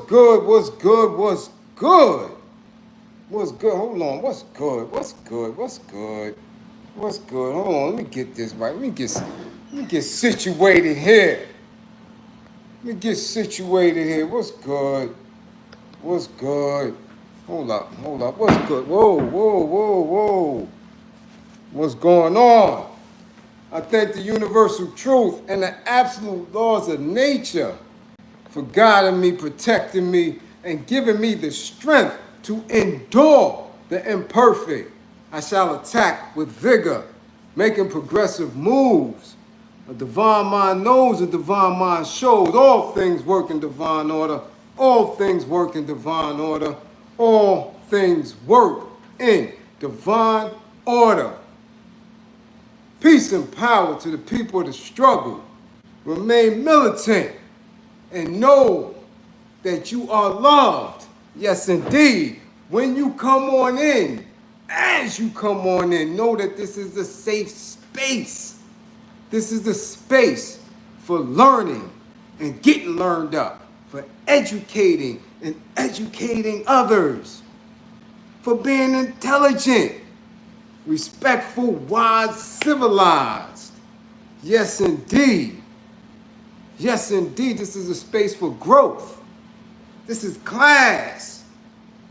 good? What's good? What's good? What's good? Hold on. What's good? What's good? What's good? What's good? Hold on. Let me get this right. Let me get situated here. Let me get situated here. What's good? What's good? Hold up. Hold up. What's good? Whoa, whoa, whoa, whoa. What's going on? I thank the universal truth and the absolute laws of nature for guiding me, protecting me, and giving me the strength to endure the imperfect. I shall attack with vigor, making progressive moves. A divine mind knows, a divine mind shows. All things work in divine order. All things work in divine order. All things work in divine order. Peace and power to the people of the struggle. Remain militant and know that you are loved. Yes, indeed. When you come on in, as you come on in, know that this is a safe space. This is a space for learning and getting learned up, for educating and educating others, for being intelligent, respectful, wise, civilized. Yes, indeed. Yes, indeed, this is a space for growth. This is class.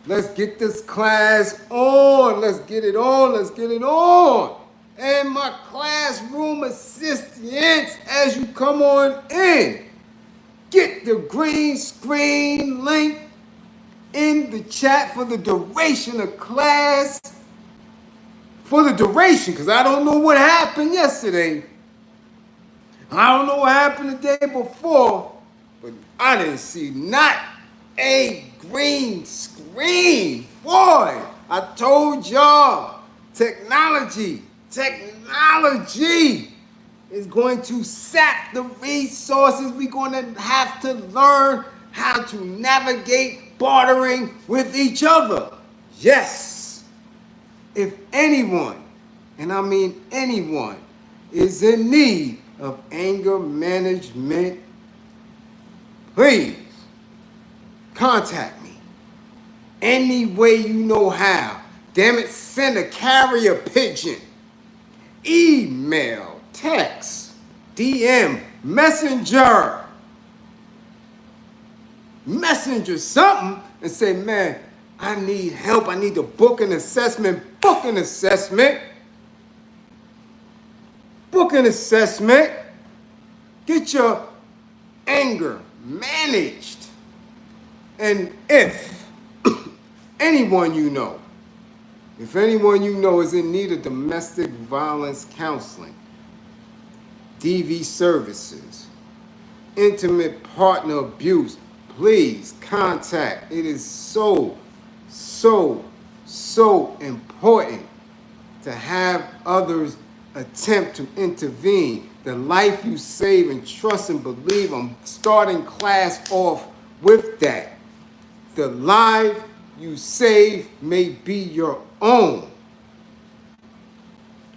Let's get this class on. Let's get it on. Let's get it on. And my classroom assistants, as you come on in, get the green screen link in the chat for the duration of class. For the duration, because I don't know what happened yesterday. I don't know what happened the day before, but I didn't see not a green screen. Boy, I told y'all, technology is going to sap the resources. We're going to have to learn how to navigate bartering with each other. Yes. If anyone, and I mean anyone, is in need of anger management, please contact me any way you know how. Damn it, send a carrier pigeon, email, text, DM, messenger something, and say, man, I need help. I need to book an assessment. Book an assessment. Book an assessment. Get your anger managed. And if anyone you know is in need of domestic violence counseling, DV services, intimate partner abuse, please contact. It is so important to have others attempt to intervene. The life you save and trust and believe, I'm starting class off with that. The life you save may be your own.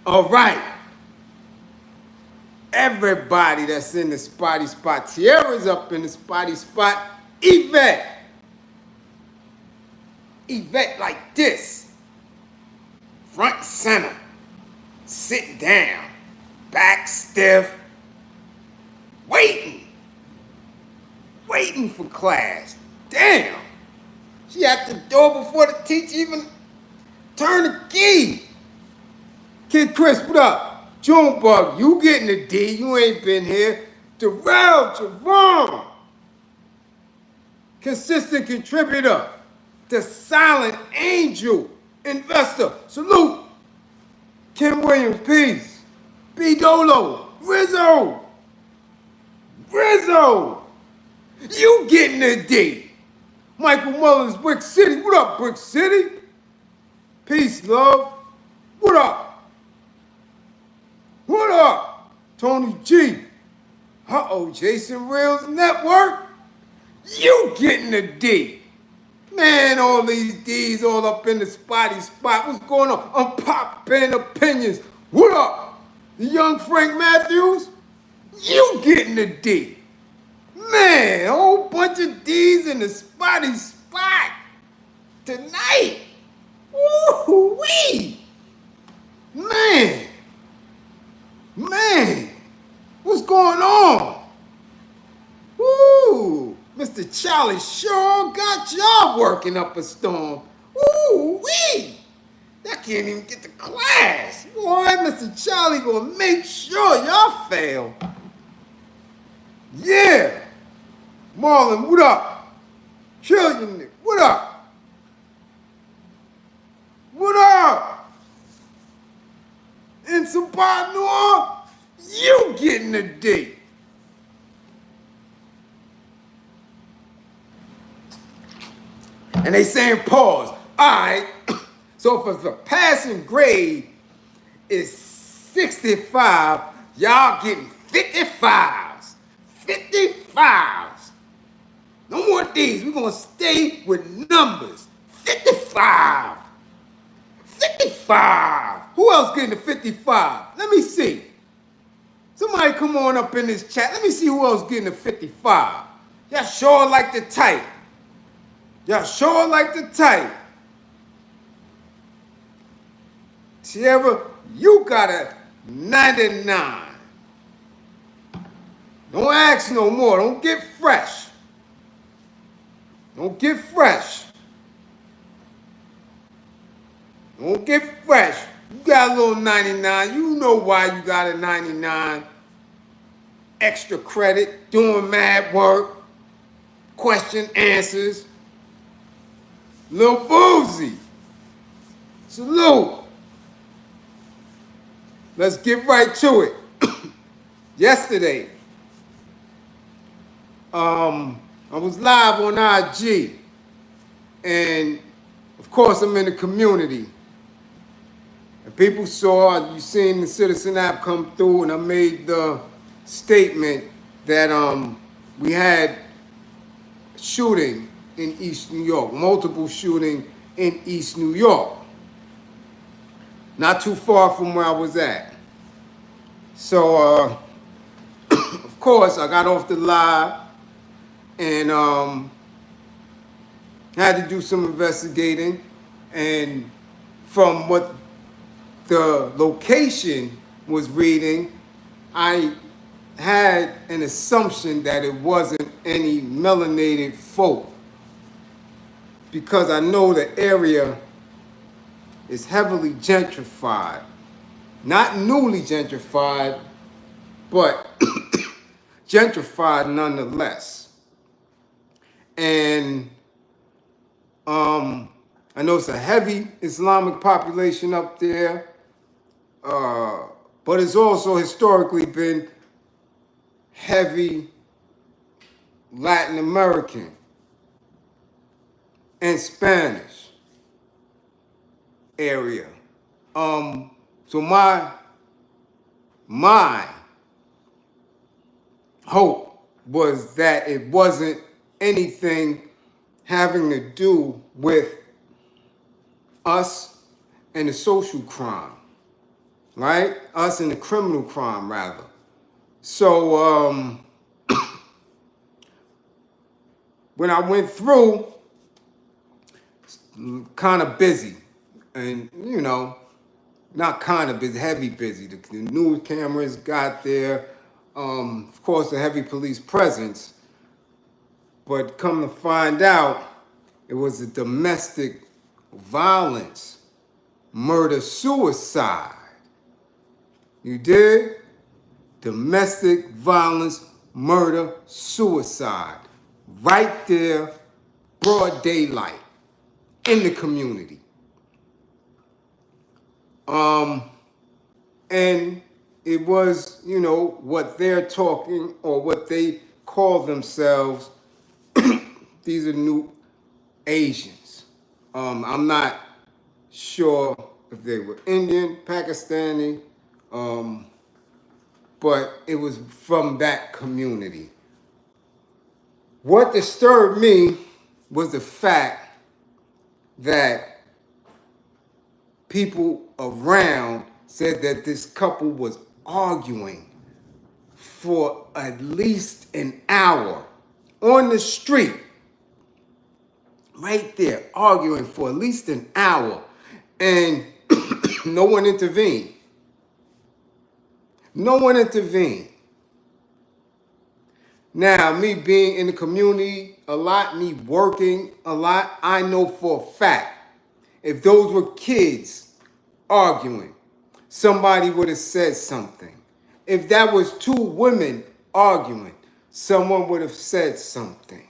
All right. Everybody that's in the spotty spot. Tierra's up in the spotty spot. Yvette like this. Front center. Sit down. Back stiff. Waiting for class. Damn. She at the door before the teacher even turned the key. Kid Chris, what up? Junebug, you getting a D. You ain't been here. Darrell, Javon. Consistent contributor. The silent angel. Investor. Salute. Kim Williams, peace. B Dolo. Rizzo. You getting a D. Michael Mullins, Brick City. What up, Brick City? Peace, love. What up? What up? Tony G. Jason Reels Network. You getting a D. Man, all these D's all up in the spotty spot. What's going on? Unpopular opinions. What up? The young Frank Matthews. You getting a D. Man, a whole bunch of D's in the spotty spot tonight. Woo-wee. Man. Man. What's going on? Woo. Mr. Charlie sure got y'all working up a storm. Woo-wee. Y'all can't even get to class. Boy, Mr. Charlie gonna make sure y'all fail. Yeah. Marlon, what up? Trillion, what up? What up? In Sabanor, you getting a date. And they saying pause. All right. So if the passing grade is 65, y'all getting 55s. 55s. No more D's. We're going to stay with numbers. 55. 55. Who else getting the 55? Let me see. Somebody come on up in this chat. Let me see who else getting the 55. Y'all sure like the type. Y'all sure like the type. Sierra, you got a 99. Don't ask no more. Don't get fresh. Don't get fresh. Don't get fresh. You got a little 99. You know why you got a 99. Extra credit, doing mad work, question answers. Lil Boozy. Salute. Let's get right to it. Yesterday, I was live on IG, and of course I'm in the community. And people saw, you seen the Citizen app come through, and I made the statement that we had shooting in East New York, multiple shooting in East New York. Not too far from where I was at. So, of course, I got off the live and had to do some investigating. And from what the location was reading, I had an assumption that it wasn't any melanated folk, because I know the area is heavily gentrified. Not newly gentrified, but gentrified nonetheless. And I know it's a heavy Islamic population up there, but it's also historically been heavy Latin American and Spanish area. So my hope was that it wasn't anything having to do with us and the social crime, right? Us and the criminal crime, rather. So when I went through, kind of busy, and not kind of busy, heavy busy. The news cameras got there. Of course, the heavy police presence. But come to find out, it was a domestic violence, murder-suicide. You did? Domestic violence, murder-suicide. Right there, broad daylight, in the community. And it was, what they're talking, or what they call themselves, these are new Asians. I'm not sure if they were Indian, Pakistani, but it was from that community. What disturbed me was the fact that people around said that this couple was arguing for at least an hour on the street, right there, arguing for at least an hour, and no one intervened. No one intervened. Now, me being in the community a lot, me working a lot, I know for a fact, if those were kids arguing, somebody would have said something. If that was two women arguing, someone would have said something.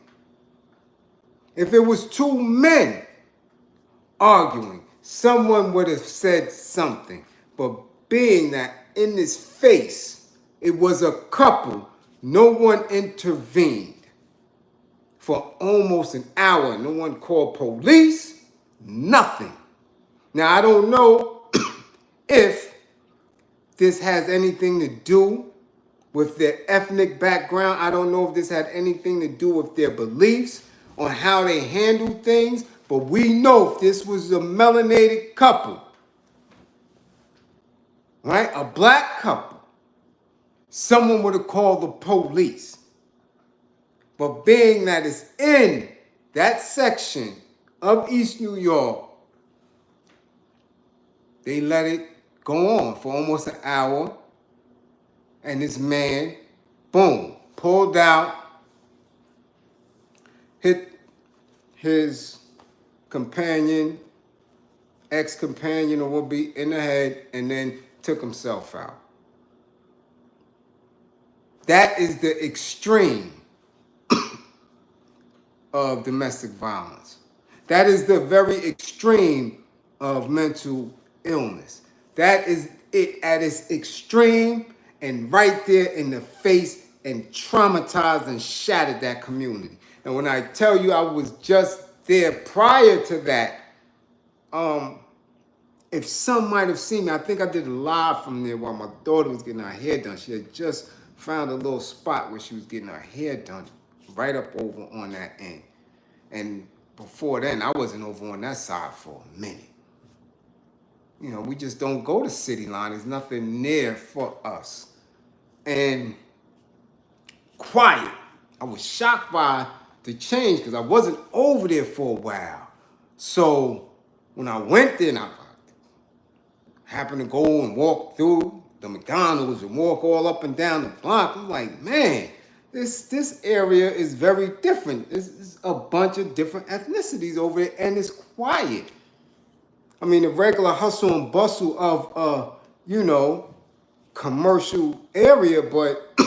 If it was two men arguing, someone would have said something. But being that in this face, it was a couple, no one intervened for almost an hour. No one called police, nothing. Now, I don't know if this has anything to do with their ethnic background. I don't know if this had anything to do with their beliefs on how they handle things, but we know if this was a melanated couple, right? A black couple, someone would have called the police. But being that it's in that section of East New York, they let it go on for almost an hour. And this man, boom, pulled out, hit his companion, ex-companion, or would be in the head, and then took himself out. That is the extreme of domestic violence. That is the very extreme of mental illness. That is it at its extreme and right there in the face, and traumatized and shattered that community. And when I tell you I was just there prior to that, if some might have seen me, I think I did a live from there while my daughter was getting her hair done. She had just found a little spot where she was getting her hair done, right up over on that end. And before then, I wasn't over on that side for a minute. You know, we just don't go to City Line. There's nothing near for us. And quiet. I was shocked by the change because I wasn't over there for a while. So when I went there, and I happened to go and walk through the McDonald's and walk all up and down the block, I'm like, man, this area is very different. There's a bunch of different ethnicities over there, and it's quiet. I mean, the regular hustle and bustle of commercial area, but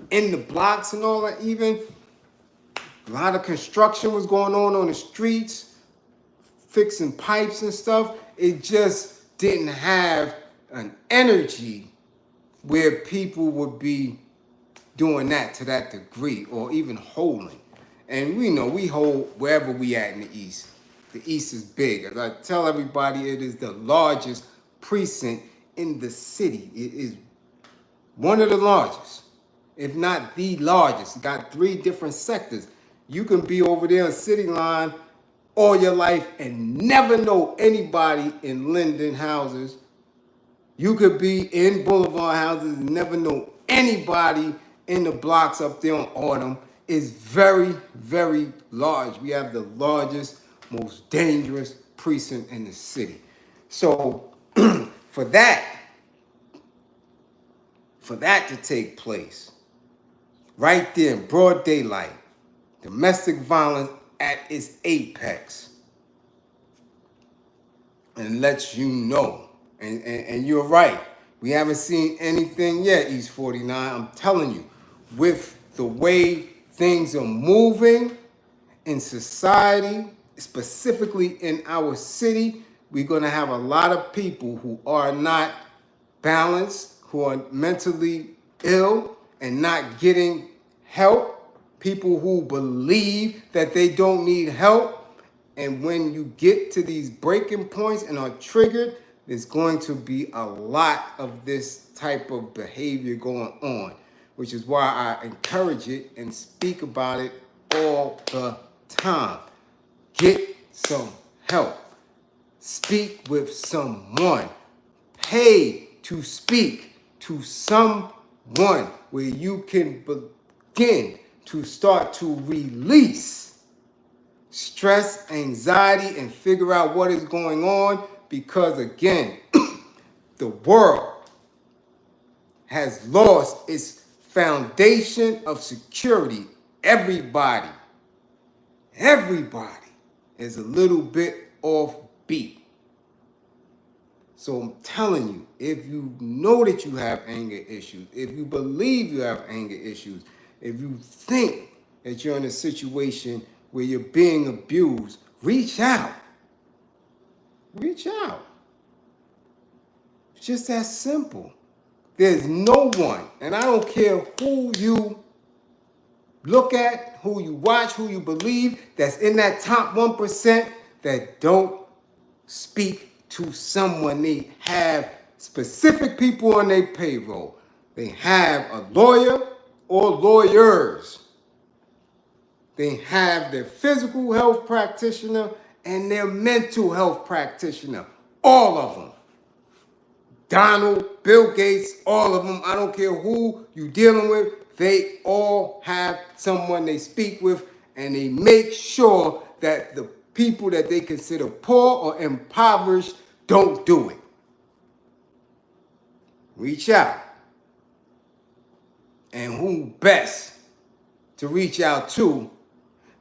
in the blocks and all that, even a lot of construction was going on the streets, fixing pipes and stuff. It just didn't have an energy where people would be doing that to that degree, or even holding. And we know we hold wherever we at in the East. The East is big. As I tell everybody, it is the largest precinct in the city. It is one of the largest, if not the largest. It got 3 different sectors. You can be over there on City Line all your life and never know anybody in Linden houses. You could be in Boulevard houses and never know anybody in the blocks up there on Autumn. It's very, very large. We have the largest, most dangerous precinct in the city. So for that to take place, right there in broad daylight, domestic violence at its apex, and lets you know, and you're right, we haven't seen anything yet, East 49. I'm telling you, with the way things are moving in society, specifically in our city, we're going to have a lot of people who are not balanced, who are mentally ill and not getting help, people who believe that they don't need help. And when you get to these breaking points and are triggered, there's going to be a lot of this type of behavior going on, which is why I encourage it and speak about it all the time. Get some help. Speak with someone. Pay to speak to someone where you can begin to start to release stress, anxiety, and figure out what is going on, because again, the world has lost its foundation of security. Everybody is a little bit off beat. So I'm telling you, if you know that you have anger issues, if you believe you have anger issues, if you think that you're in a situation where you're being abused, reach out. Reach out. It's just that simple. There's no one, and I don't care who you look at, who you watch, who you believe, that's in that top 1% that don't speak to someone. They have specific people on their payroll. They have a lawyer or lawyers. They have their physical health practitioner and their mental health practitioner. All of them. Donald, Bill Gates, all of them. I don't care who you're dealing with. They all have someone they speak with, and they make sure that the people that they consider poor or impoverished don't do it. Reach out. And who best to reach out to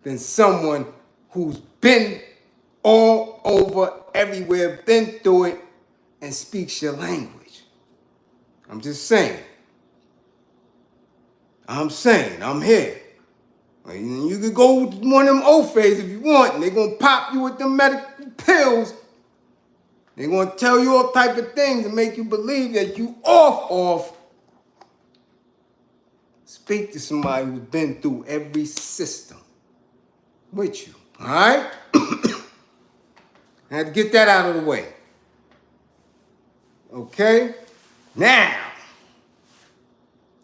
than someone who's been all over, everywhere, been through it, and speaks your language. I'm just saying. I'm here. You could go with one of them OFAs if you want, and they're going to pop you with them medical pills. They're going to tell you all type of things and make you believe that you off. Speak to somebody who's been through every system with you, all right? I had to get that out of the way. Okay? Now,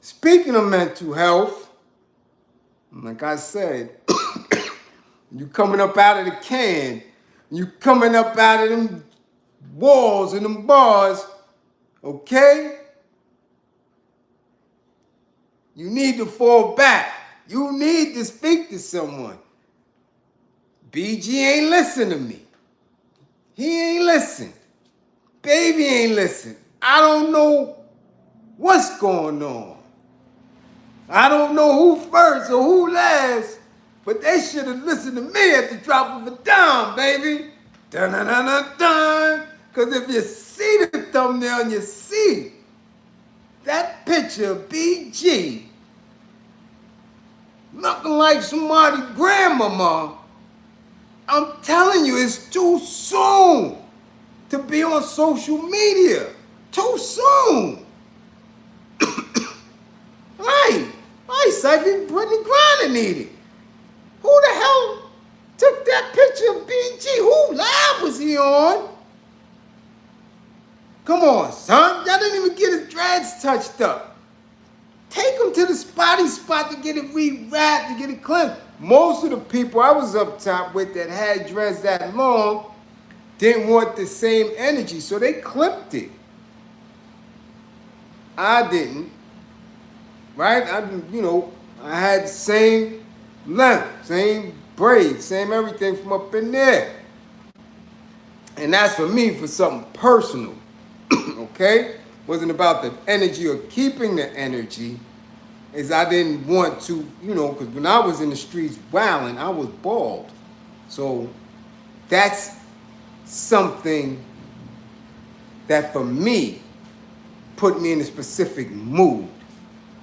speaking of mental health, like I said, you coming up out of the can, you coming up out of them walls and them bars, okay? You need to fall back. You need to speak to someone. BG ain't listen to me. He ain't listen. Baby ain't listen. I don't know what's going on. I don't know who first or who last, but they should have listened to me at the drop of a dime, baby. Dun-dun-dun-dun-dun. Because if you see the thumbnail and you see that picture of BG looking like somebody's grandmama, I'm telling you, it's too soon to be on social media. Too soon. Right, Cypher, Brittany Griner needed. Who the hell took that picture of BG? Who live was he on? Come on, son. Y'all didn't even get his dreads touched up. Take him to the spotty spot to get it rewrapped, to get it cleansed. Most of the people I was up top with that had dreads that long didn't want the same energy, so they clipped it. I didn't. Right? I had the same length, same braids, same everything from up in there. And that's for me, for something personal. Okay? Wasn't about the energy or keeping the energy. Is I didn't want to, because when I was in the streets wilding, I was bald. So that's something that for me put me in a specific mood.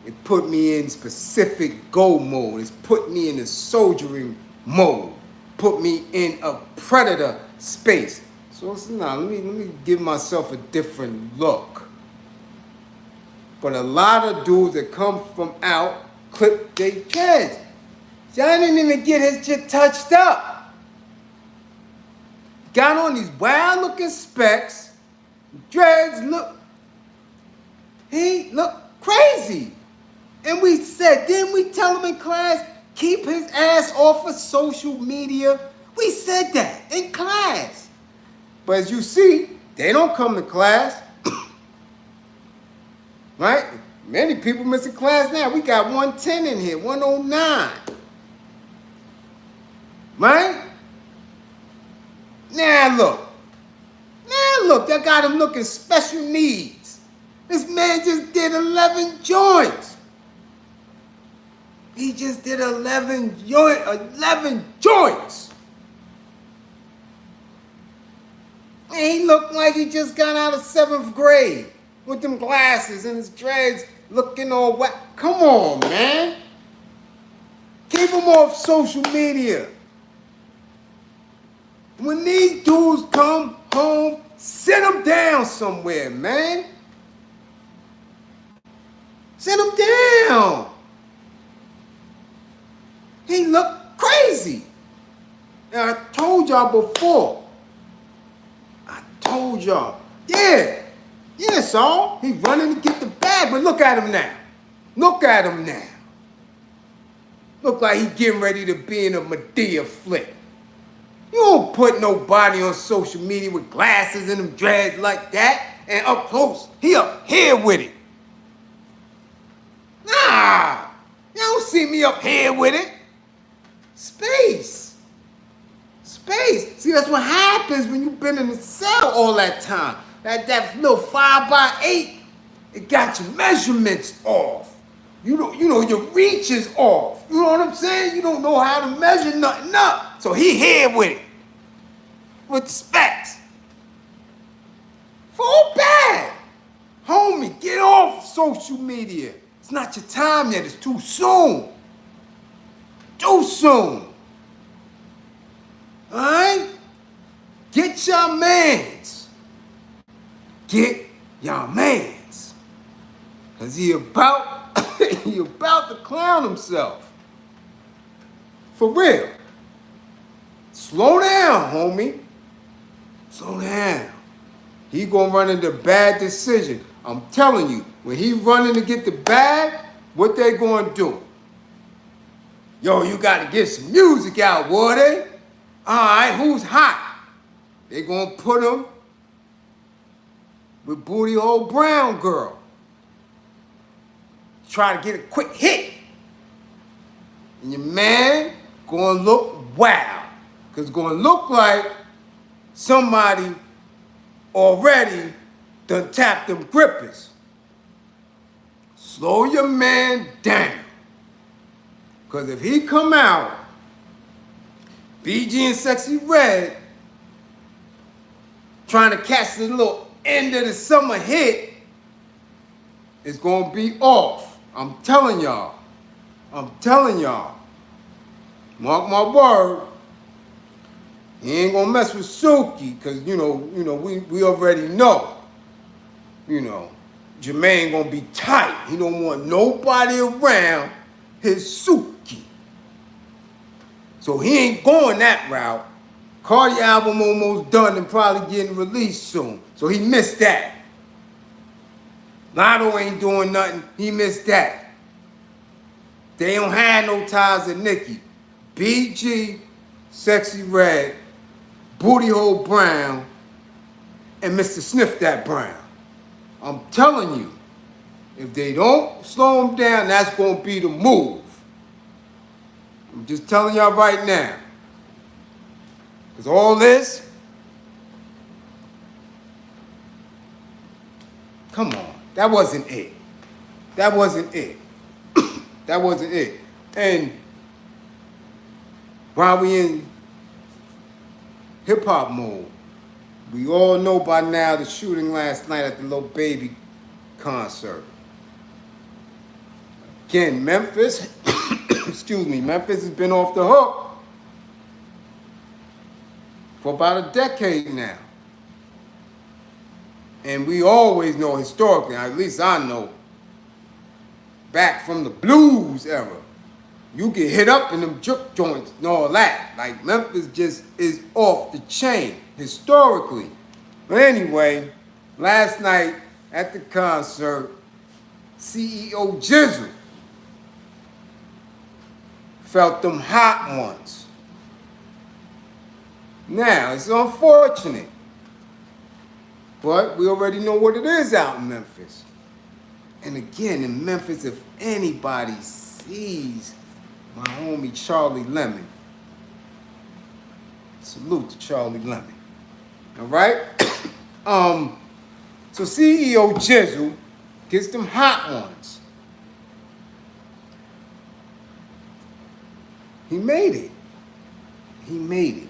It put me in specific goal mode. It's put me in a soldiering mode. Put me in a predator space. So let me give myself a different look. But a lot of dudes that come from out clip their dreads. Y'all didn't even get his shit touched up. Got on these wild looking specs. Dreads he looked crazy. And we said, didn't we tell him in class, keep his ass off of social media? We said that in class. But as you see, they don't come to class. Right? Many people missing class now. We got 110 in here, 109. Right? Now look. They got him looking special needs. This man just did 11 joints. He just did 11 joints. And he looked like he just got out of 7th grade with them glasses and his dreads looking all wet. Come on, man. Keep him off social media. When these dudes come home, sit them down somewhere, man. Sit them down. He looked crazy. And I told y'all before. Yeah, so he running to get the bag, but look at him now. Look like he getting ready to be in a Medea flick. You don't put nobody on social media with glasses and them dreads like that, and up close, he up here with it. Nah, you don't see me up here with it. Space. See, that's what happens when you've been in the cell all that time. That little 5x8, it got your measurements off. You know your reach is off. You know what I'm saying? You don't know how to measure nothing up. So he here with it. With the specs. Full bad. Homie, get off social media. It's not your time yet. It's too soon. Alright? Get your mans. Cause he about to clown himself. For real. Slow down, homie. Slow down. He gonna run into bad decision. I'm telling you, when he running to get the bag, what they gonna do? Yo, you gotta get some music out, Woody. All right, who's hot? They gonna put him with Booty Hole Brown Girl. Try to get a quick hit. And your man gonna look wild. Cause it's gonna look like somebody already done tapped them grippers. Slow your man down. Cause if he come out BG and Sexy Red trying to catch the little end of the summer hit, it's gonna be off. I'm telling y'all. Mark my word. He ain't gonna mess with Suki, cause we already know. Jermaine gonna be tight. He don't want nobody around his Suki. So he ain't going that route. Cardi album almost done and probably getting released soon. So he missed that. Lotto ain't doing nothing. He missed that. They don't have no ties to Nicki. BG, Sexy Red, Booty Hole Brown, and Mr. Sniff That Brown. I'm telling you, if they don't slow him down, that's going to be the move. I'm just telling y'all right now. Because all this, come on, that wasn't it. That wasn't it. And while we in hip-hop mode, we all know by now the shooting last night at the Lil Baby concert. Again, Memphis, Memphis has been off the hook for about a decade now. And we always know historically, at least I know, back from the blues era, you get hit up in them juke joints and all that. Like Memphis just is off the chain historically. But anyway, last night at the concert, CEO Jizzle felt them hot ones. Now, it's unfortunate, but we already know what it is out in Memphis. And again, in Memphis, if anybody sees my homie Charlie Lemon, salute to Charlie Lemon. All right? So CEO Jizzle gets them hot ones. He made it. He made it.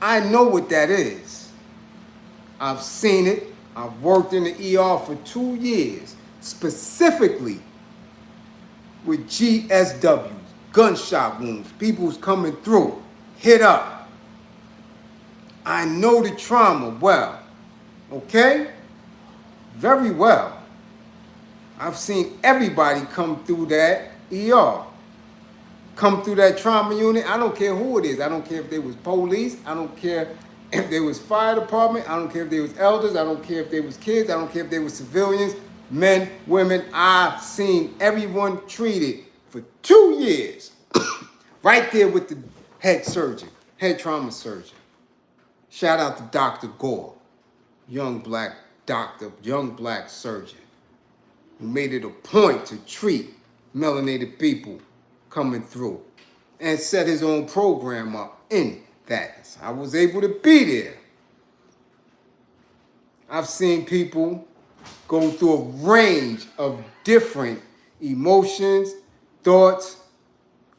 I know what that is. I've seen it. I've worked in the ER for 2 years, specifically with GSWs, gunshot wounds, people who's coming through, hit up. I know the trauma well, okay? Very well. I've seen everybody come through that ER, come through that trauma unit. I don't care who it is. I don't care if they was police. I don't care if they was fire department. I don't care if they was elders. I don't care if they was kids. I don't care if they was civilians, men, women. I've seen everyone treated for 2 years, right there with the head surgeon, head trauma surgeon. Shout out to Dr. Gore, young black doctor, young black surgeon, who made it a point to treat melanated people coming through and set his own program up in that. I was able to be there. I've seen people go through a range of different emotions, thoughts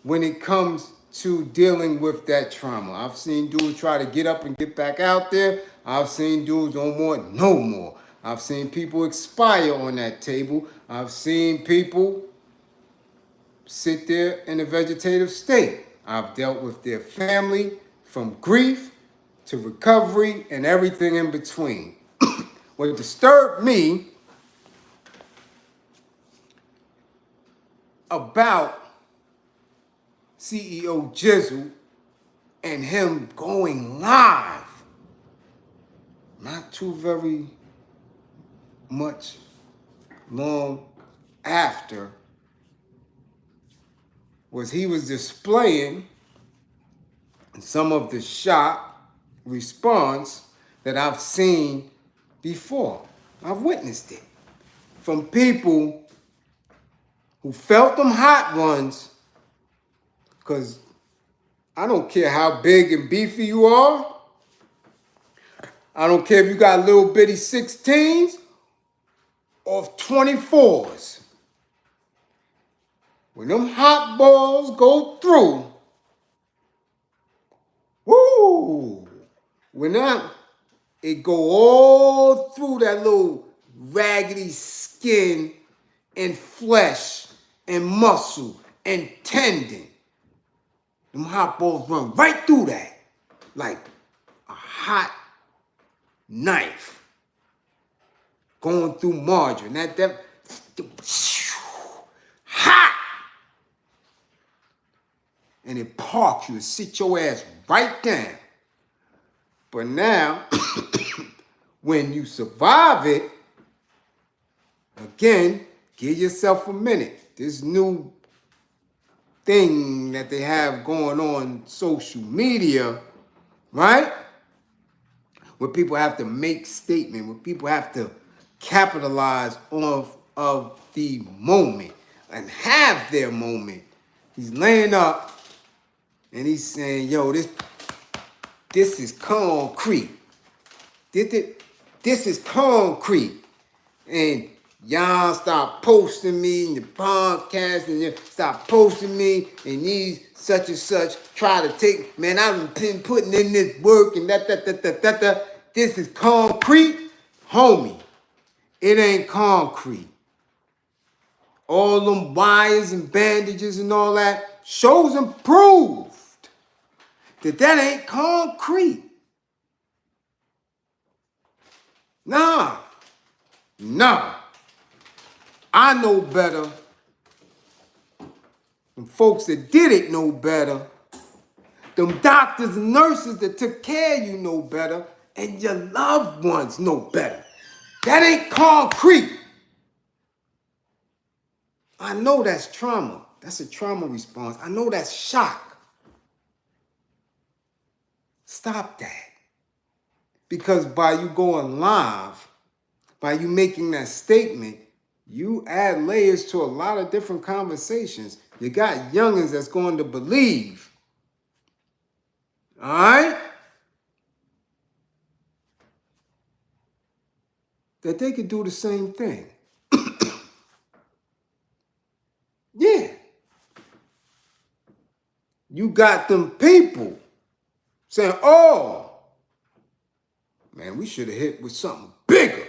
when it comes to dealing with that trauma. I've seen dudes try to get up and get back out there. I've seen dudes no more, no more. I've seen people expire on that table. I've seen people sit there in a vegetative state. I've dealt with their family from grief to recovery and everything in between. What disturbed me about CEO Jizzle and him going live not too very much long after was he was displaying some of the shock response that I've seen before. I've witnessed it from people who felt them hot ones, because I don't care how big and beefy you are. I don't care if you got little bitty 16s or 24s. When them hot balls go through, woo! It go all through that little raggedy skin and flesh and muscle and tendon. Them hot balls run right through that like a hot knife going through margarine. That hot. And it parks you and sit your ass right down. But now, when you survive it, again, give yourself a minute. This new thing that they have going on social media, right? Where people have to make statement, where people have to capitalize off of the moment and have their moment. He's laying up and he's saying, yo, this is concrete. This is concrete. And y'all stop posting me in the podcast and you stop posting me and these such and such try to take, man, I've been putting in this work and that. This is concrete. Homie, it ain't concrete. All them wires and bandages and all that shows and proved that ain't concrete. Nah. I know better. Them folks that did it know better. Them doctors and nurses that took care of you know better. And your loved ones know better. That ain't concrete. I know that's trauma. That's a trauma response. I know that's shock. Stop that. Because by you going live, by you making that statement, You add layers to a lot of different conversations. You got youngins that's going to believe. All right? That they could do the same thing. Yeah. You got them people saying, oh, man, we should have hit with something bigger.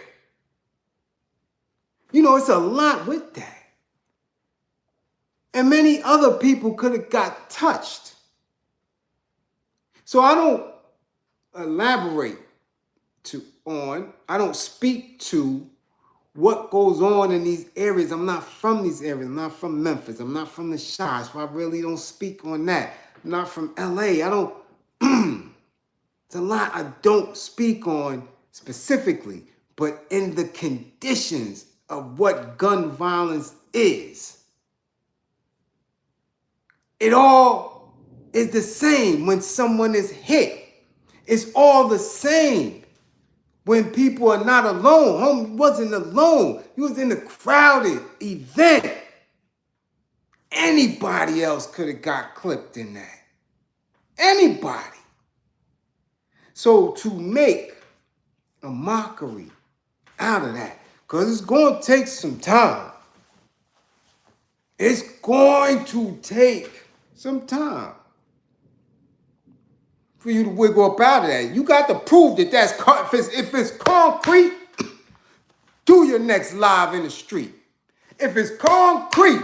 You know, it's a lot with that. And many other people could have got touched. So I don't elaborate I don't speak to what goes on in these areas. I'm not from these areas. I'm not from Memphis. I'm not from the Chi, so I really don't speak on that. I'm not from LA. It's a lot I don't speak on specifically, but in the conditions of what gun violence is. It all is the same when someone is hit. It's all the same when people are not alone. Homie wasn't alone. He was in a crowded event. Anybody else could have got clipped in that. Anybody. So to make a mockery out of that, because it's going to take some time. It's going to take some time for you to wiggle up out of that. You got to prove that if it's concrete, do your next live in the street. If it's concrete,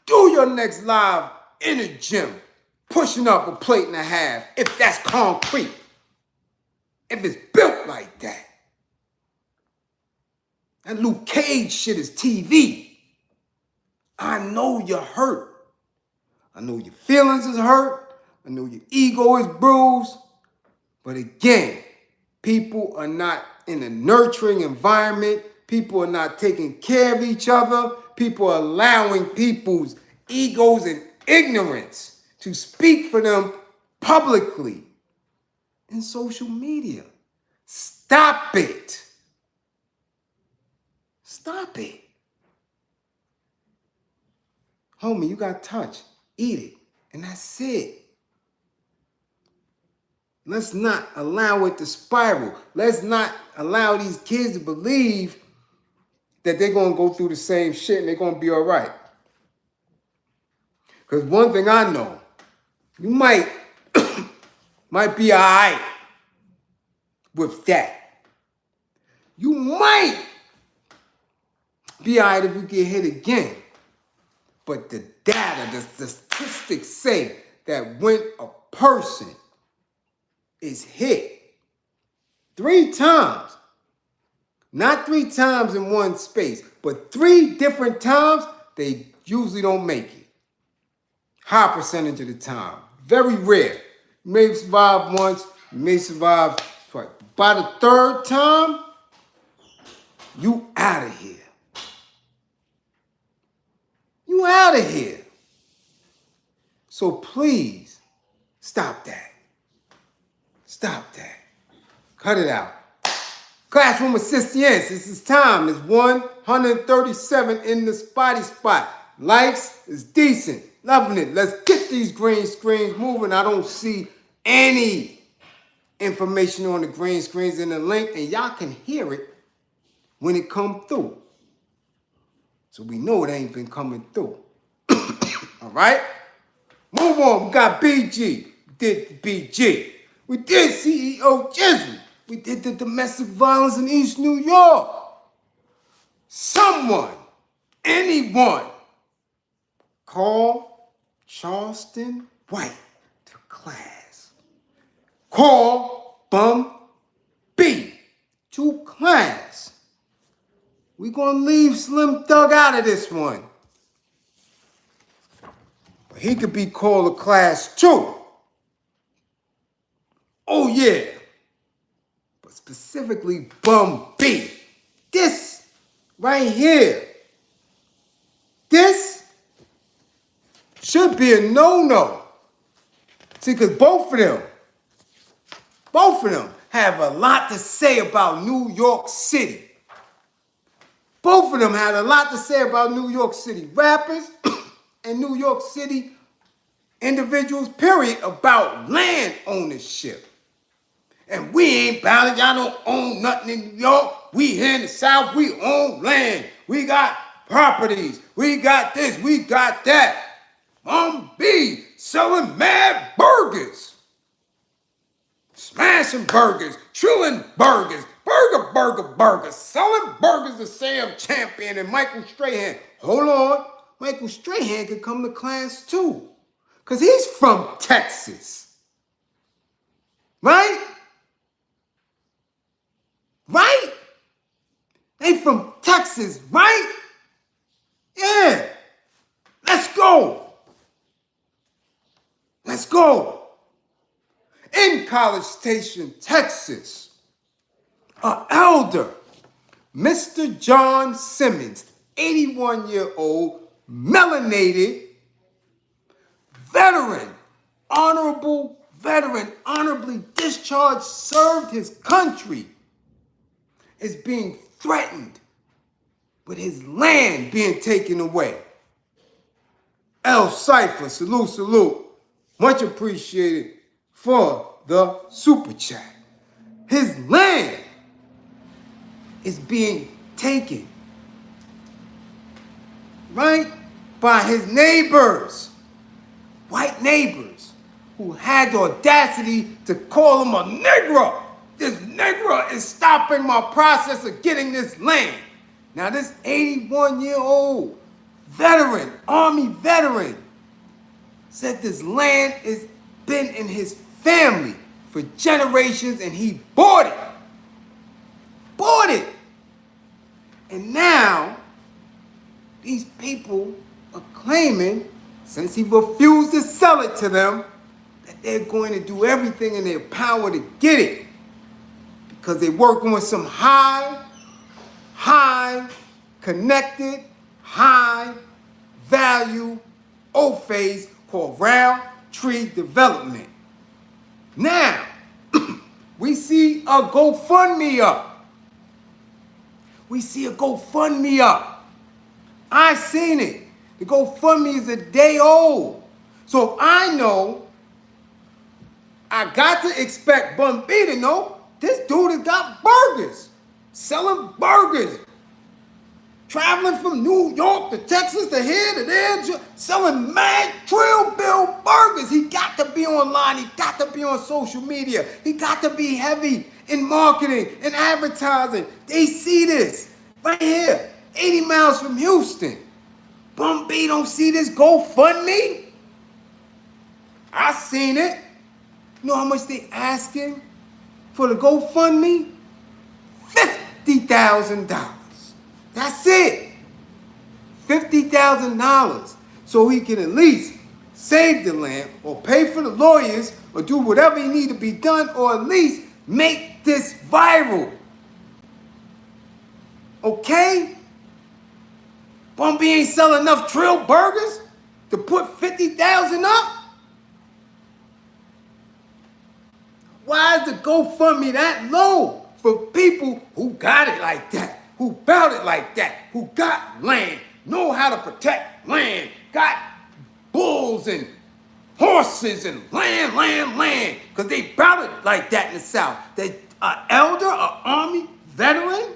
do your next live in the gym, pushing up a plate and a half, if that's concrete. If it's built like that. That Luke Cage shit is TV. I know you're hurt. I know your feelings is hurt. I know your ego is bruised. But again, people are not in a nurturing environment. People are not taking care of each other. People are allowing people's egos and ignorance to speak for them publicly in social media. Stop it. Stop it. Homie, you got touched. Eat it. And that's it. Let's not allow it to spiral. Let's not allow these kids to believe that they're going to go through the same shit and they're going to be all right. Because one thing I know, you might be all right with that. You might be all right if you get hit again. But the data, the statistics say that when a person is hit 3 times, not 3 times in one space, but 3 different times, they usually don't make it. High percentage of the time. Very rare. You may survive once, you may survive twice. By the 3rd time, you out of here. You out of here. So please, stop that. Stop that. Cut it out. Classroom assistance. This is time. It's 137 in the spotty spot. Likes is decent. Loving it. Let's get these green screens moving. I don't see any information on the green screens in the link, and y'all can hear it when it come through. So we know it ain't been coming through. All right? Move on. We got BG. We did BG. We did CEO Jizzle. We did the domestic violence in East New York. Someone, anyone, call Charleston White to class. Call Bun B to class. We're going to leave Slim Thug out of this one. But he could be called to class too. Oh yeah. But specifically Bun B. This right here. This should be a no-no. See, because both of them have a lot to say about New York City. Both of them had a lot to say about New York City rappers and New York City individuals, period, about land ownership. And we ain't bound it. Y'all don't own nothing in New York. We here in the South, we own land. We got properties. We got this, we got that. Bun B selling mad burgers. Smashing burgers, trilling burgers, burger, selling burgers to Sam Champion and Michael Strahan. Hold on, Michael Strahan could come to class too, because he's from Texas. Right? Right? They from Texas, right? Yeah. Let's go. Let's go. In College Station, Texas, an elder, Mr. John Simmons, 81-year-old, melanated, veteran, honorable veteran, honorably discharged, served his country, is being threatened with his land being taken away. El Cypher, salute, salute. Much appreciated for the super chat. His land is being taken, right, by his neighbors, white neighbors, who had the audacity to call him a Negro. This Negro is stopping my process of getting this land. Now this 81-year-old veteran, Army veteran, said this land has been in his family for generations and he bought it. Bought it. And now these people are claiming, since he refused to sell it to them, that they're going to do everything in their power to get it. Because they're working with some high connected, high value O-phase called round tree development. Now, we see a GoFundMe up. We see a GoFundMe up. I seen it. The GoFundMe is a day old. So if I know, I got to expect Bun B to know this dude has got burgers. Selling burgers. Traveling from New York to Texas to here to there, selling mad Trill Bill burgers. He got to be online. He got to be on social media. He got to be heavy in marketing and advertising. They see this right here, 80 miles from Houston. Bun B don't see this GoFundMe? I seen it. You know how much they asking for the GoFundMe? $50,000. That's it. $50,000. So he can at least save the land or pay for the lawyers or do whatever he need to be done or at least make this viral. Okay? Bun B ain't selling enough Trill burgers to put 50,000 up? Why is the GoFundMe that low for people who got it like that? Who bout it like that, who got land, know how to protect land, got bulls and horses and land, because they bout it like that in the South. That an elder, an Army veteran,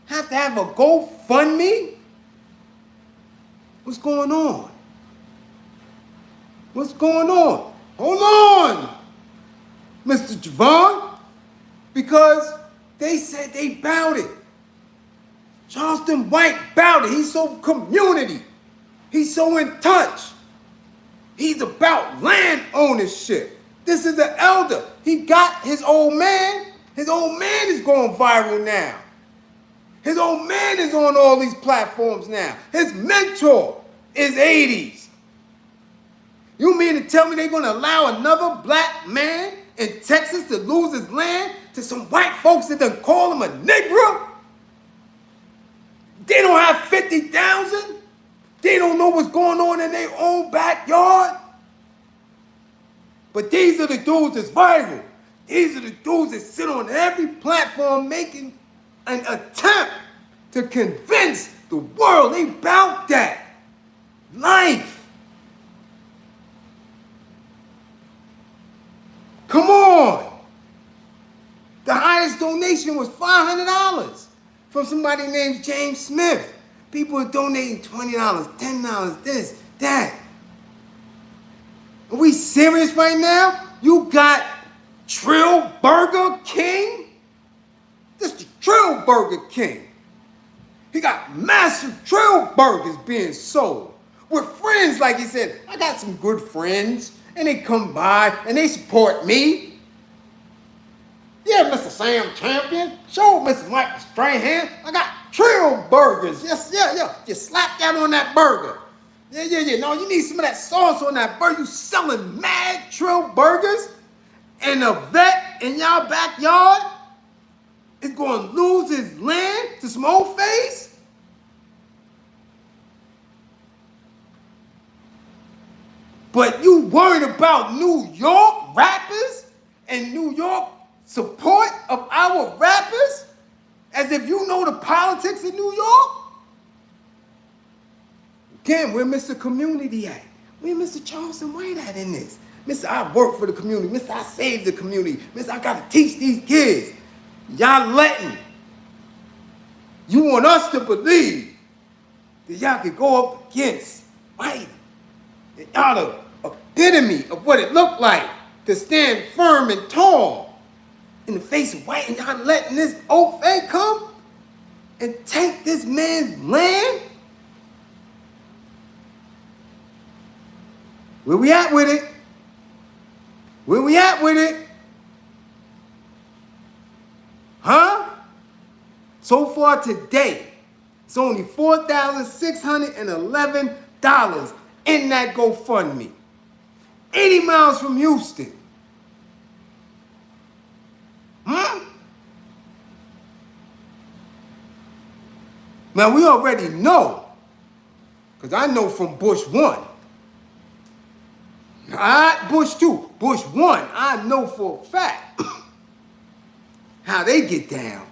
have to have a GoFundMe? What's going on? What's going on? Hold on, Mr. Javon, because they said they bout it. Charleston White bout it. He's so community. He's so in touch. He's about land ownership. This is an elder. He got his old man. His old man is going viral now. His old man is on all these platforms now. His mentor is 80s. You mean to tell me they're going to allow another black man in Texas to lose his land to some white folks that done call him a Negro? They don't have 50,000. They don't know what's going on in their own backyard. But these are the dudes that's viral. These are the dudes that sit on every platform making an attempt to convince the world they about that life. Come on. The highest donation was $500 from somebody named James Smith. People are donating $20, $10, this, that. Are we serious right now? You got Trill Burger King? This is the Trill Burger King. He got massive Trill burgers being sold with friends, like he said. I got some good friends, and they come by and they support me. Yeah, Mr. Sam Champion. Show Mr. Mike Strahan. I got Trill burgers. Yes, yeah. You slap that on that burger. Yeah. No, you need some of that sauce on that burger. You selling mad Trill burgers? And a vet in y'all backyard is going to lose his land to some old face? But you worried about New York rappers and New York support of our rappers? As if you know the politics of New York? Again, where Mr. Community at? Where Mr. Charleston White at in this? Mr. I work for the community. Mr. I save the community. Mr. I got to teach these kids. Y'all letting. You want us to believe that y'all can go up against white. And y'all the epitome of what it looked like to stand firm and tall in the face of white. And y'all letting this old fake come and take this man's land? Where we at with it? Where we at with it? Huh? So far today, it's only $4,611 in that GoFundMe. 80 miles from Houston. Now we already know, because I know from Bush 1. Not Bush 2, Bush 1, I know for a fact how they get down.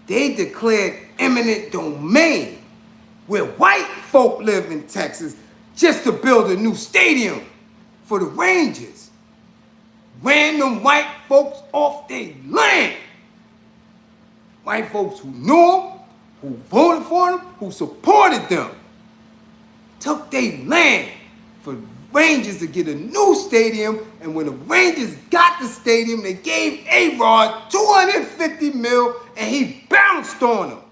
They declared eminent domain where white folk live in Texas just to build a new stadium for the Rangers. Random white folks off their land. White folks who knew them, who voted for them, who supported them, took their land for Rangers to get a new stadium, and when the Rangers got the stadium, they gave A-Rod $250 million, and he bounced on them.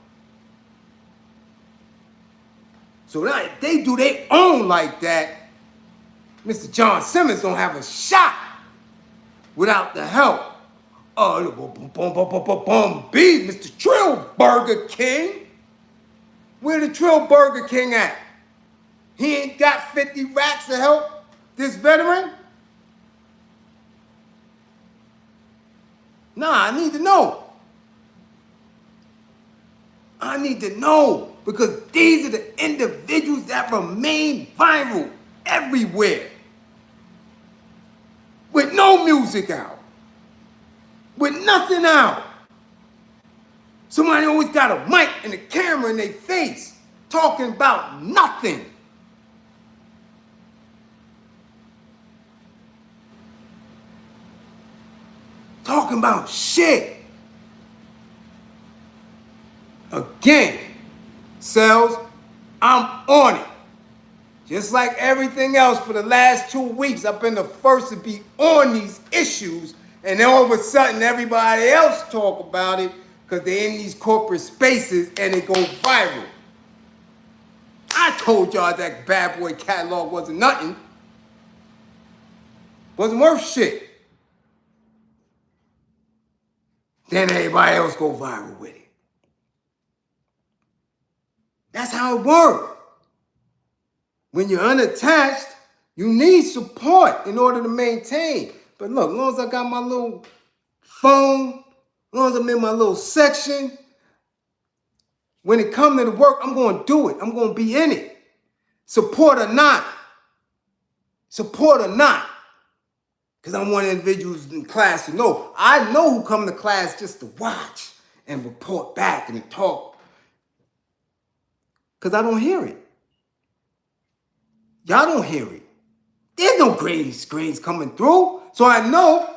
So now if they do their own like that, Mr. John Simmons don't have a shot without the help of Bun B, Mr. Trill Burger King. Where the Trill Burger King at? He ain't got 50 racks to help this veteran? Nah, I need to know. I need to know, because these are the individuals that remain viral everywhere. With no music out. With nothing out. Somebody always got a mic and a camera in their face talking about nothing. Talking about shit. Again, Cells, I'm on it. Just like everything else for the last 2 weeks, I've been the first to be on these issues, and then all of a sudden everybody else talk about it because they're in these corporate spaces and it goes viral. I told y'all that Bad Boy catalog wasn't nothing. Wasn't worth shit. Then everybody else go viral with it. That's how it works. When you're unattached, you need support in order to maintain. But look, as long as I got my little phone, as long as I'm in my little section, when it comes to the work, I'm going to do it. I'm going to be in it. Support or not. Support or not. Because I want individuals in class to know. I know who come to class just to watch and report back and talk. Because I don't hear it. Y'all don't hear it. There's no grades coming through. So I know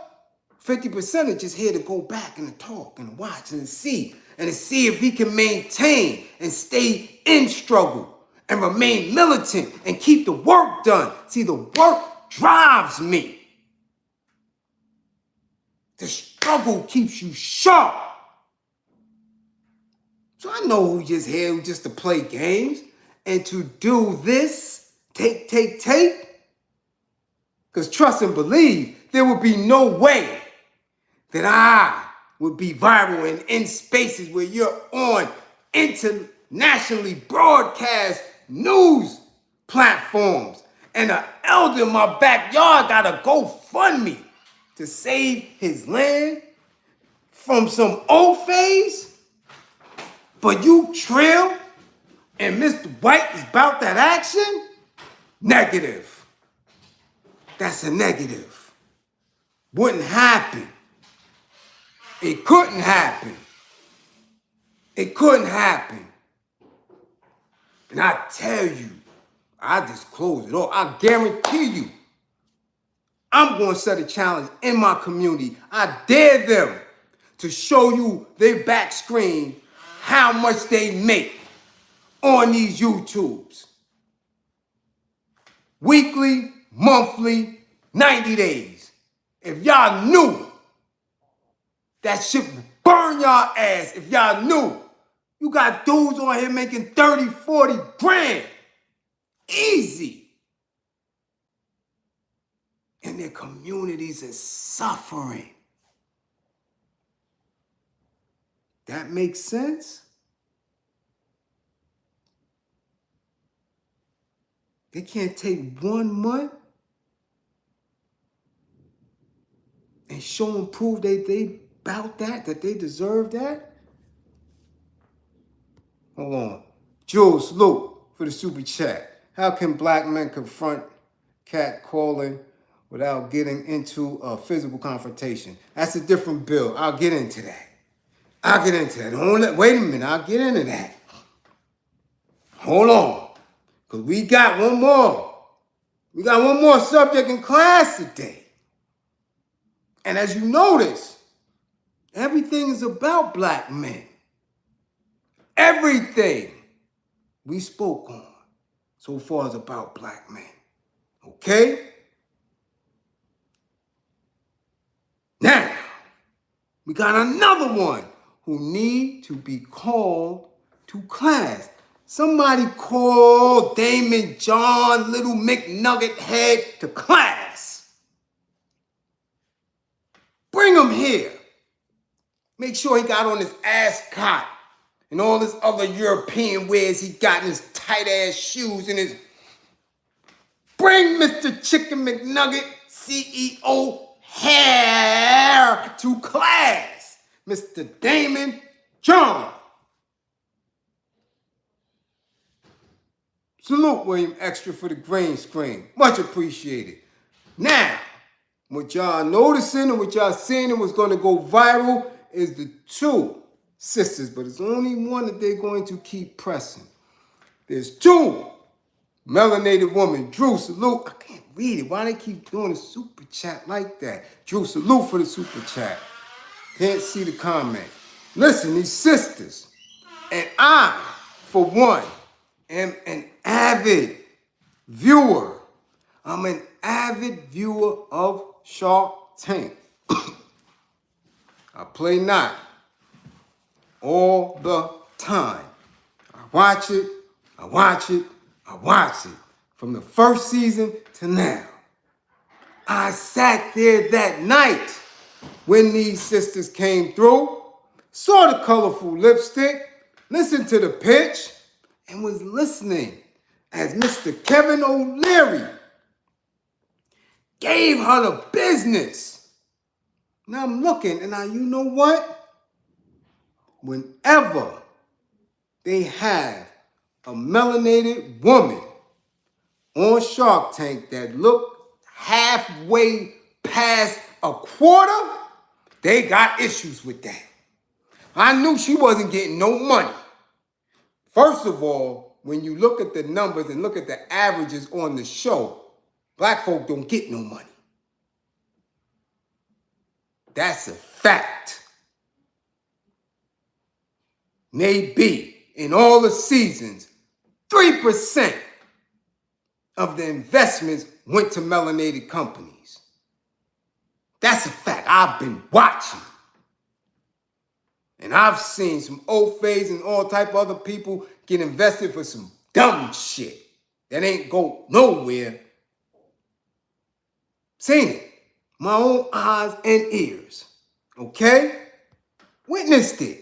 50% are just here to go back and to talk and watch and to see if he can maintain and stay in struggle and remain militant and keep the work done. See, the work drives me. The struggle keeps you sharp. So I know who just here just to play games and to do this, take. Because trust and believe, there would be no way that I would be viral and in spaces where you're on internationally broadcast news platforms. And an elder in my backyard got a Gofundme to save his land from some old phase. But you Trill and Mr. White is about that action? Negative. That's a negative. Wouldn't happen. It couldn't happen. It couldn't happen. And I tell you, I disclose it all. I guarantee you, I'm going to set a challenge in my community. I dare them to show you their back screen how much they make on these YouTubes. Weekly, monthly, 90 days. If y'all knew, that shit would burn y'all ass. If y'all knew, you got dudes on here making 30, 40 grand. Easy. And their communities are suffering. That makes sense? They can't take 1 month and show and prove they about that they deserve that? Hold on. Jizzle, salute for the super chat. How can black men confront catcalling without getting into a physical confrontation? That's a different bill. I'll get into that. Wait a minute. I'll get into that. Hold on. Because we got one more. We got one more subject in class today. And as you notice, everything is about black men. Everything we spoke on so far is about black men. Okay? Now, we got another one who need to be called to class. Somebody call Damon John Little McNugget Head to class. Bring him here. Make sure he got on his ascot and all his other European wears he got in his tight ass shoes and his. Bring Mr. Chicken McNugget CEO Hair to class. Mr. Damon John. Salute William Extra for the green screen. Much appreciated. Now, what y'all noticing and what y'all seeing and what's going to go viral is the two sisters, but it's only one that they're going to keep pressing. There's two melanated women. Drew, salute. I can't read it. Why they keep doing a super chat like that? Drew, salute for the super chat. Can't see the comment. Listen, these sisters, and I, for one, am an avid viewer. I'm an avid viewer of Shark Tank. I play not all the time. I watch it. From the first season to now. I sat there that night when these sisters came through, saw the colorful lipstick, listened to the pitch, and was listening as Mr. Kevin O'Leary gave her the business. Now I'm looking, and you know what? Whenever they have a melanated woman on Shark Tank that looked halfway past a quarter, they got issues with that. I knew she wasn't getting no money. First of all, when you look at the numbers and look at the averages on the show, black folk don't get no money. That's a fact. Maybe in all the seasons, 3% of the investments went to melanated companies. That's a fact. I've been watching. And I've seen some Ofays and all type of other people get invested for some dumb shit that ain't go nowhere. Seen it. My own eyes and ears. Okay? Witnessed it.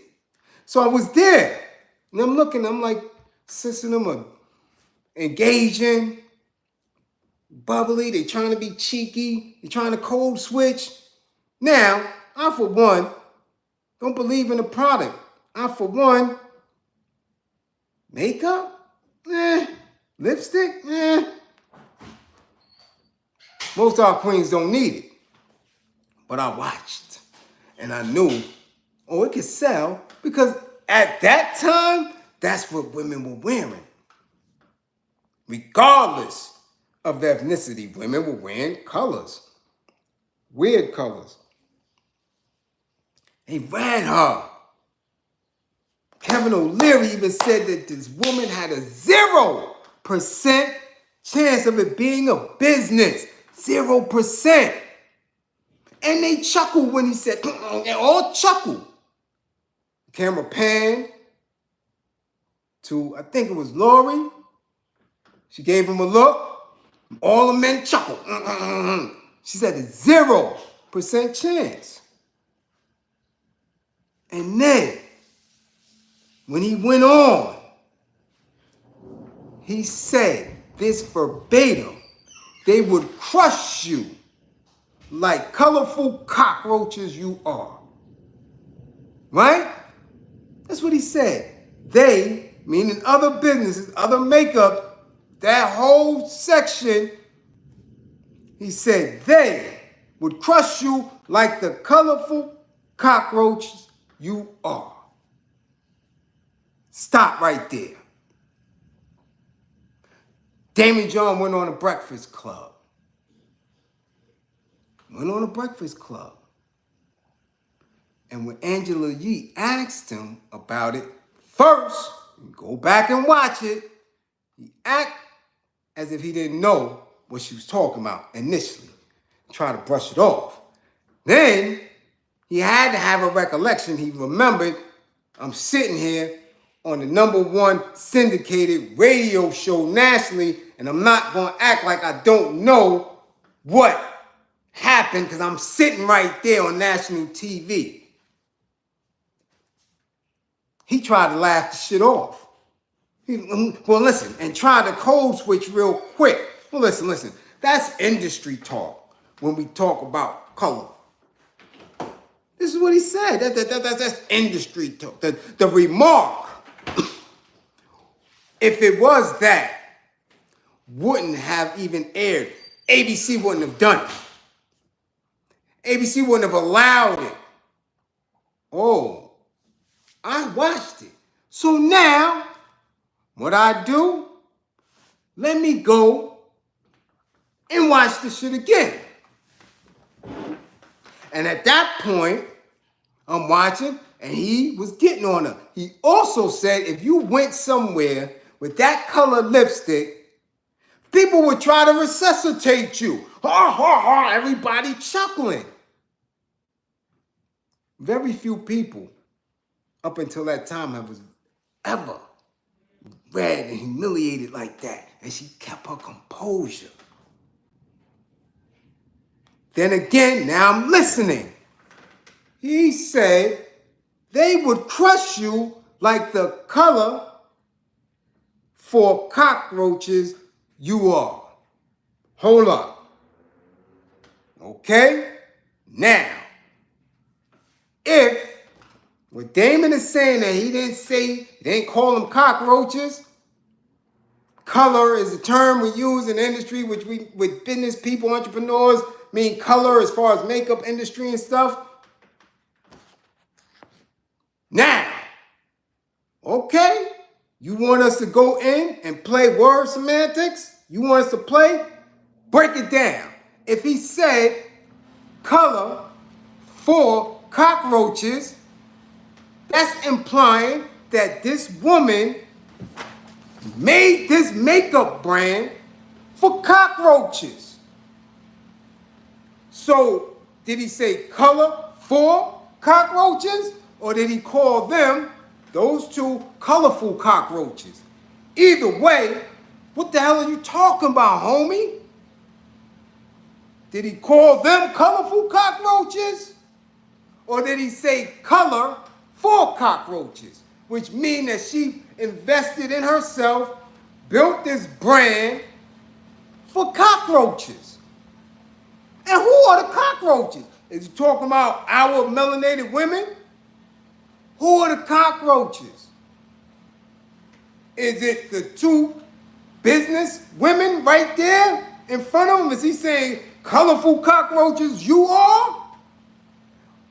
So I was there. And I'm looking, I'm like, sisters, them are engaging, bubbly, they trying to be cheeky, they trying to code switch. Now, I for one, don't believe in the product. I for one, makeup? Lipstick? Most of our queens don't need it. But I watched and I knew, oh, it could sell because at that time, that's what women were wearing. Regardless of their ethnicity, women were wearing colors. Weird colors. They ran her. Kevin O'Leary even said that this woman had a 0% chance of it being a business. 0%. And they chuckled when he said, they all chuckled. Camera panned to, I think it was Lori. She gave him a look. All the men chuckled. She said a 0% chance. And then, when he went on, he said this verbatim, they would crush you like colorful cockroaches you are. Right? That's what he said. They, meaning other businesses, other makeup, that whole section, he said they would crush you like the colorful cockroaches you are. Stop right there. Damon John went on a Breakfast Club. And when Angela Yee asked him about it, first, go back and watch it, he acted as if he didn't know what she was talking about initially. Try to brush it off. Then, he had to have a recollection. He remembered, I'm sitting here on the #1 syndicated radio show nationally, and I'm not going to act like I don't know what happened because I'm sitting right there on national TV. He tried to laugh the shit off. Well, listen, and tried to code switch real quick. Well, listen. That's industry talk when we talk about color. This is what he said. That's industry talk. The remark, if it was that, wouldn't have even aired. ABC wouldn't have done it. ABC wouldn't have allowed it. Oh, I watched it. So now, what I do, let me go and watch the shit again. And at that point, I'm watching, and he was getting on her. He also said if you went somewhere with that color lipstick, people would try to resuscitate you. Ha, ha, ha, everybody chuckling. Very few people up until that time was ever read and humiliated like that. And she kept her composure. Then again, now I'm listening. He said they would crush you like the color for cockroaches you are. Hold up. Okay? Now, if what Damon is saying that he didn't call them cockroaches, color is a term we use in the industry, which with business people, entrepreneurs, mean color as far as makeup industry and stuff. Now, okay, You want us to go in and play word semantics? You want us to play? Break it down. If he said color for cockroaches, that's implying that this woman made this makeup brand for cockroaches. So, did he say color for cockroaches? Or did he call them, those two, colorful cockroaches? Either way, what the hell are you talking about, homie? Did he call them colorful cockroaches? Or did he say color for cockroaches? Which means that she invested in herself, built this brand for cockroaches. And who are the cockroaches? Is he talking about our melanated women? Who are the cockroaches? Is it the two business women right there in front of him? Is he saying colorful cockroaches you are?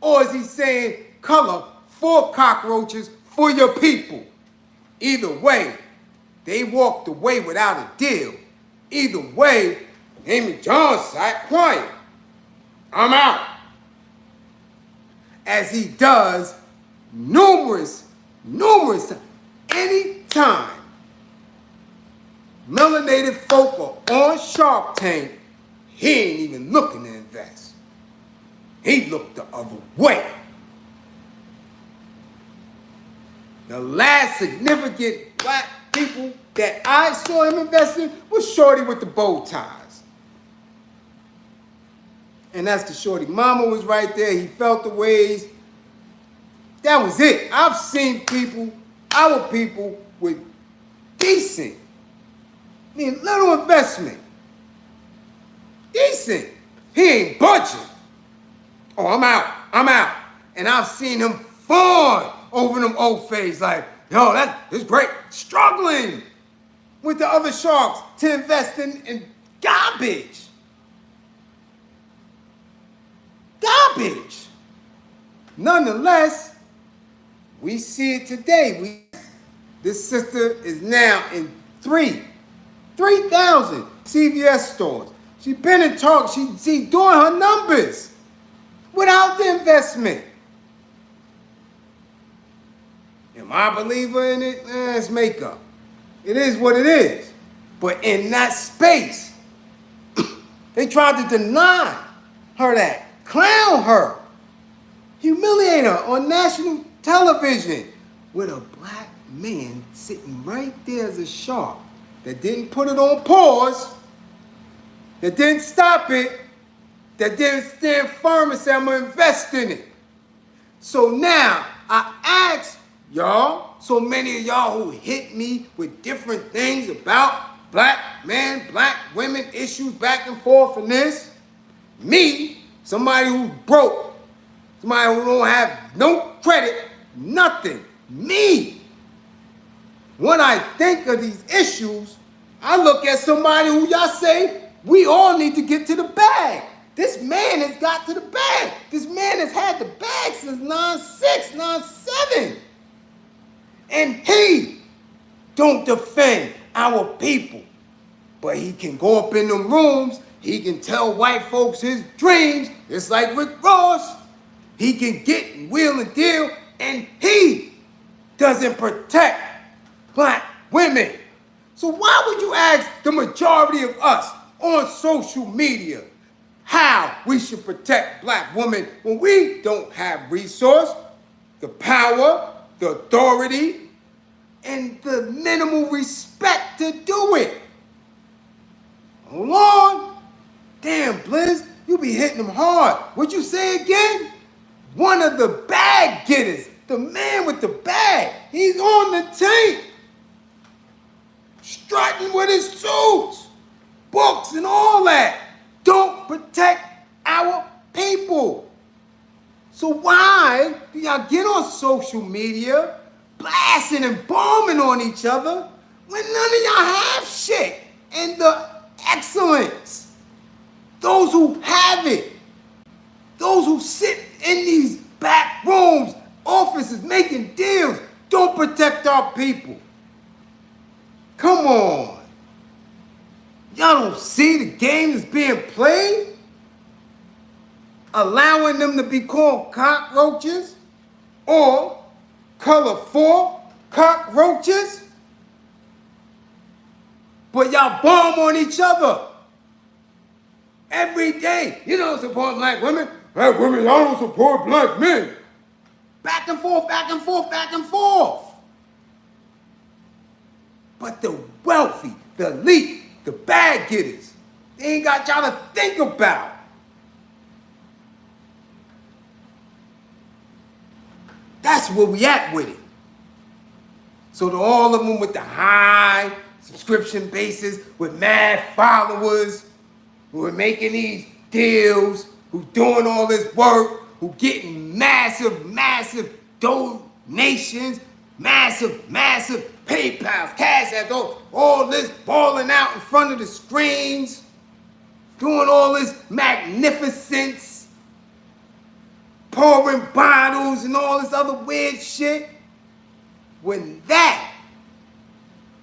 Or is he saying color for cockroaches for your people? Either way, they walked away without a deal. Either way, Amy John sat quiet. I'm out. As he does numerous times. Anytime melanated folk are on Shark Tank, he ain't even looking to invest. He looked the other way. The last significant black people that I saw him invest in was Shorty with the bow ties. And that's the Shorty mama was right there. He felt the waves. That was it. I've seen people, our people, with decent, little investment. Decent. He ain't budging. Oh, I'm out. And I've seen him fawn over them old face like, yo, that's great. Struggling with the other sharks to invest in garbage. Garbage. Nonetheless, we see it today. This sister is now in 3,000 CVS stores. She's been in talk. She's doing her numbers without the investment. Am I a believer in it? It's makeup. It is what it is. But in that space, they tried to deny her that, clown her, humiliate her on national television with a black man sitting right there as a shark that didn't put it on pause, that didn't stop it, that didn't stand firm and say, I'm going to invest in it. So now I ask y'all, so many of y'all who hit me with different things about black men, black women, issues back and forth and this, me, somebody who's broke, somebody who don't have no credit, nothing, me. When I think of these issues, I look at somebody who y'all say, we all need to get to the bag. This man has got to the bag. This man has had the bag since 9/6, 9/7. And he don't defend our people. But he can go up in them rooms. He can tell white folks his dreams. It's like Rick Ross. He can get and wheel and deal. And he doesn't protect black women. So why would you ask the majority of us on social media how we should protect black women when we don't have resource, the power, the authority, and the minimal respect to do it? Hold on. Damn, Bliz, you be hitting them hard. What'd you say again? One of the bag getters, the man with the bag, he's on the tape, strutting with his suits, books and all that. Don't protect our people. So why do y'all get on social media blasting and bombing on each other when none of y'all have shit? And the excellence, those who have it, those who sit in these back rooms, offices, making deals, don't protect our people. Come on. Y'all don't see the game that's being played? Allowing them to be called cockroaches or colorful cockroaches? But y'all bomb on each other every day. You don't support black women. Black women, y'all don't support black men. Back and forth, back and forth, back and forth. But the wealthy, the elite, the bag getters, they ain't got y'all to think about. That's where we at with it. So to all of them with the high subscription bases, with mad followers, who are making these deals, who doing all this work, who getting massive, massive donations, massive, massive PayPal, Cash App, all this balling out in front of the screens, doing all this magnificence, pouring bottles and all this other weird shit. When that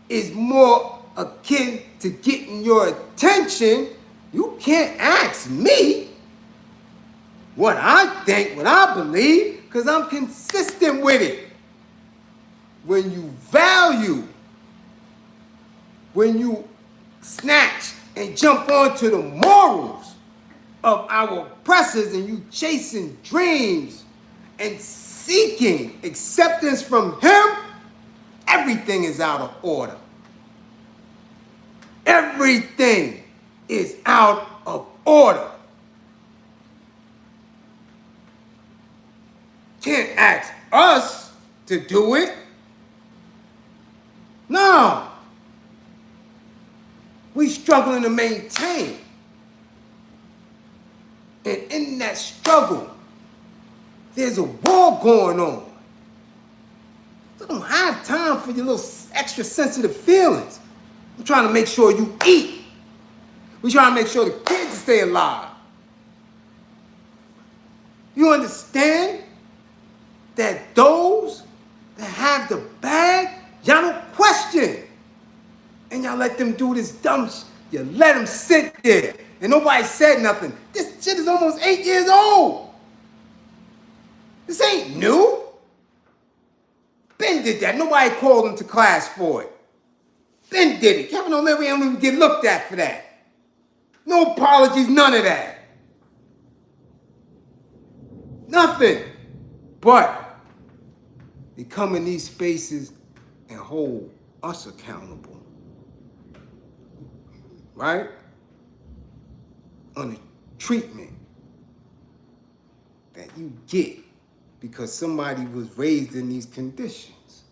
is more akin to getting your attention, you can't ask me what I think, what I believe, because I'm consistent with it. When you value, when you snatch and jump onto the morals of our oppressors and you chasing dreams and seeking acceptance from him, everything is out of order. Everything is out of order. Can't ask us to do it. No. We struggling to maintain. And in that struggle, there's a war going on. I don't have time for your little extra sensitive feelings. I'm trying to make sure you eat. We're trying to make sure the kids stay alive. You understand that those that have the bag, y'all don't question. And y'all let them do this dumb shit. You let them sit there. And nobody said nothing. This shit is almost 8 years old. This ain't new. Ben did that. Nobody called him to class for it. Ben did it. Kevin O'Leary don't even get looked at for that. No apologies, none of that. Nothing. But they come in these spaces and hold us accountable. Right? On the treatment that you get because somebody was raised in these conditions.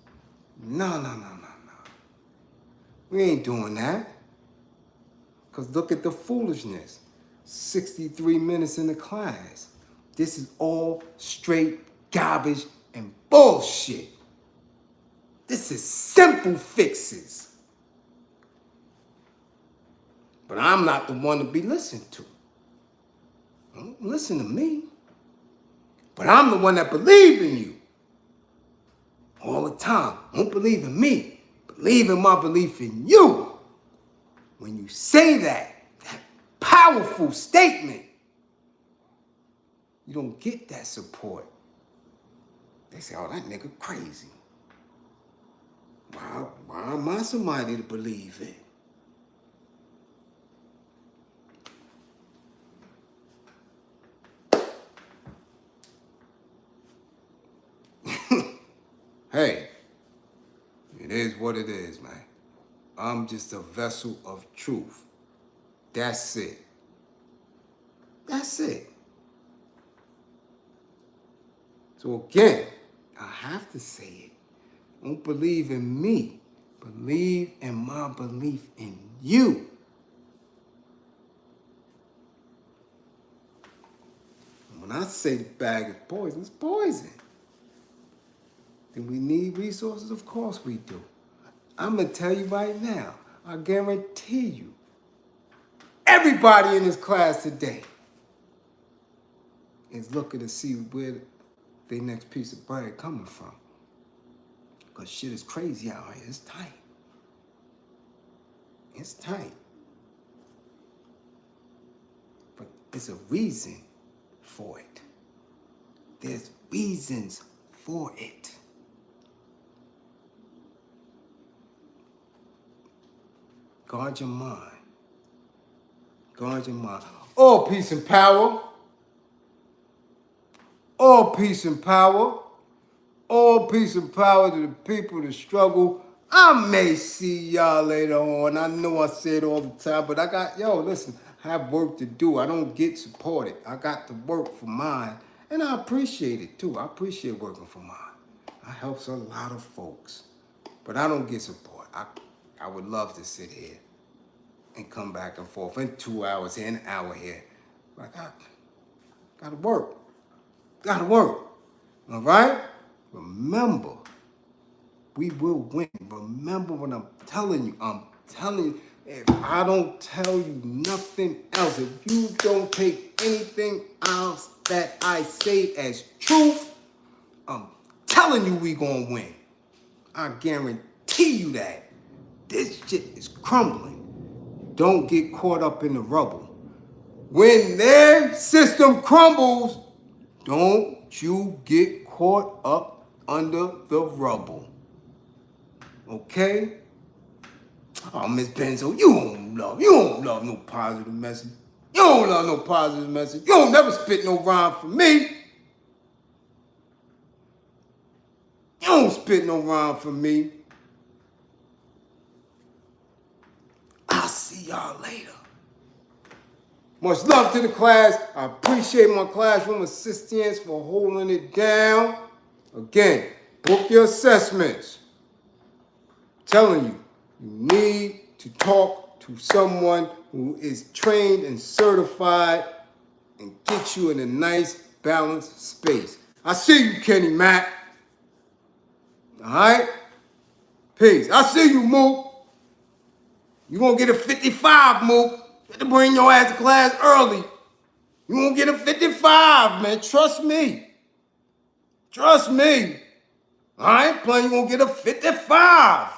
No. We ain't doing that. Because look at the foolishness. 63 minutes in the class. This is all straight garbage and bullshit. This is simple fixes. But I'm not the one to be listened to. Don't listen to me. But I'm the one that believes in you. All the time. Don't believe in me. Believe in my belief in you. When you say that powerful statement, you don't get that support. They say, oh, that nigga crazy. Why am I somebody to believe it? Hey, it is what it is, man. I'm just a vessel of truth. That's it. That's it. So again, I have to say it. Don't believe in me. Believe in my belief in you. When I say the bag is poison, it's poison. Do we need resources? Of course we do. I'm going to tell you right now, I guarantee you, everybody in this class today is looking to see where their next piece of bread coming from. Because shit is crazy out here. It's tight. It's tight. But there's a reason for it. There's reasons for it. Guard your mind. Guard your mind. All peace and power. All peace and power. All peace and power to the people that struggle. I may see y'all later on. I know I say it all the time, but listen, I have work to do. I don't get supported. I got to work for mine, and I appreciate it too. I appreciate working for mine. I helps a lot of folks, but I don't get support. I would love to sit here and come back and forth in 2 hours here, an hour here. But I gotta work. Gotta work. All right? Remember, we will win. Remember what I'm telling you. I'm telling you, if I don't tell you nothing else, if you don't take anything else that I say as truth, I'm telling you we gonna win. I guarantee you that. This shit is crumbling. Don't get caught up in the rubble. When their system crumbles, don't you get caught up under the rubble. Okay? Oh, Miss Benzo, you don't love no positive message. You don't love no positive message. You don't never spit no rhyme for me. You don't spit no rhyme for me. I'll see y'all later. Much love to the class. I appreciate my classroom assistants for holding it down. Again, book your assessments. I'm telling you, you need to talk to someone who is trained and certified and get you in a nice, balanced space. I see you, Kenny Mac. All right? Peace. I see you, Mook. You gonna get a 55, Mook. You have to bring your ass to class early. You gonna get a 55, man. Trust me. Trust me. All right? Plan you gonna get a 55.